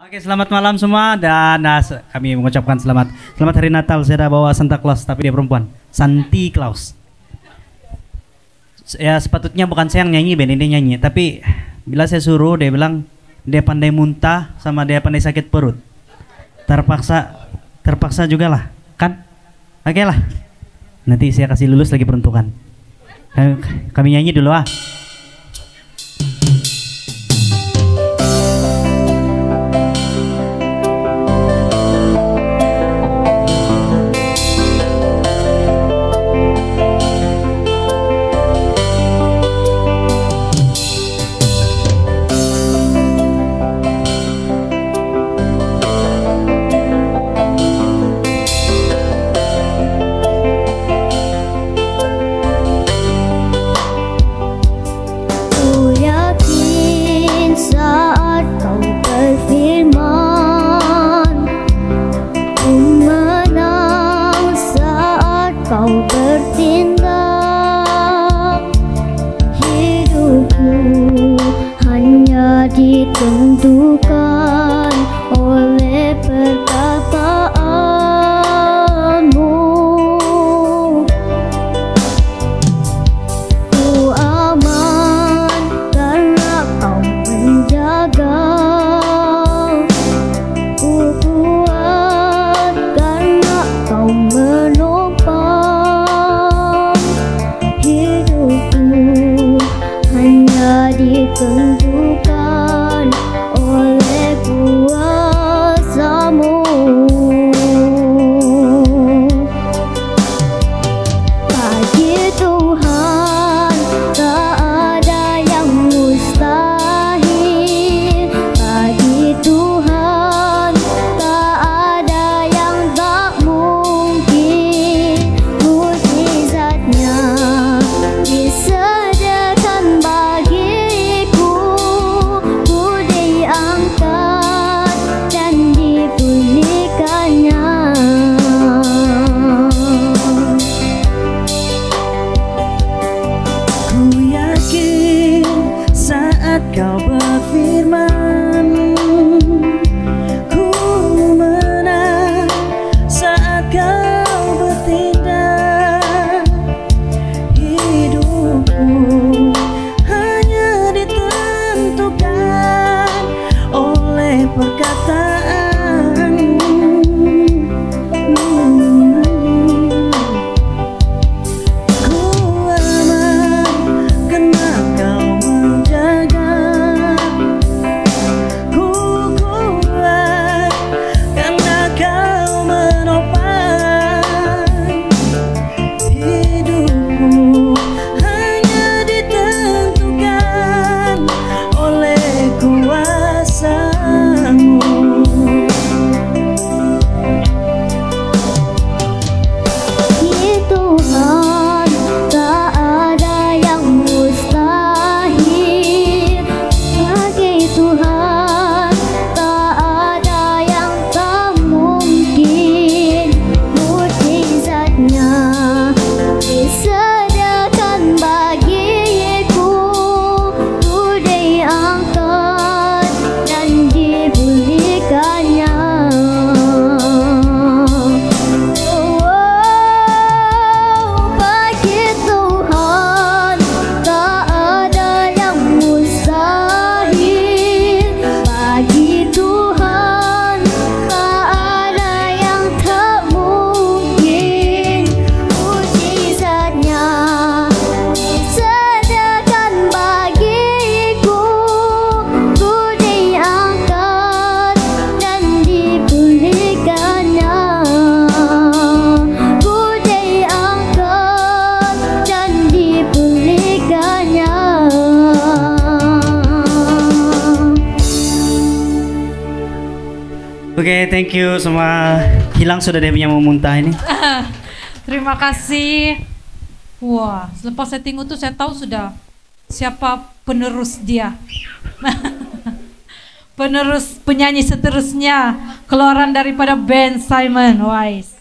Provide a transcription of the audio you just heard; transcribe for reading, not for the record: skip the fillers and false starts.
Oke, selamat malam semua dan kami mengucapkan selamat hari Natal. Saya bawa Santa Claus tapi dia perempuan, Santi Claus. Ya sepatutnya bukan saya yang nyanyi, Ben ini nyanyi. Tapi bila saya suruh dia bilang dia pandai muntah sama dia pandai sakit perut. Terpaksa juga lah, kan? Oke lah. Nanti saya kasih lulus lagi peruntukan. Kami nyanyi dulu ah. Ditentukan oleh perkataanmu. Ku aman karena kau menjaga. Ku kuat karena kau menopang. Hidupku hanya ditentukan oleh kuasamu. Bagi Tuhan tak ada yang mustahil. Bagi Tuhan tak ada yang tak mungkin. Mukjizatnya disediakan bagiku. Ku diangkat dan dipulihkannya. Ku yakin saat kau berfirman, ku menang saat kau bertindak. Hidupku hanya ditentukan oleh perkataanmu. Ku aman karena kau menjaga. Ku kuat karena kau menopang. Hidupku hanya ditentukan oleh kuasamu. Bagi Tuhan tak ada yang mustahil. Bagi Tuhan tak ada yang tak mungkin. Mukjizatnya disediakan bagiku. Ku diangkat dan dipulihkannya. Bagi Tuhan tak ada yang mustahil. Bagi Tuhan tak ada yang tak mungkin. Mukjizatnya disediakan bagiku. Ku diangkat dan dipulihkannya. Ku diangkat dan dipulihkannya. Oke, thank you semua. Hilang sudah dia punya mau muntah ini. Terima kasih. Wah, selepas saya tengok tuh saya tahu sudah siapa penerus dia. Penerus penyanyi seterusnya, keluaran daripada band Simon Wise.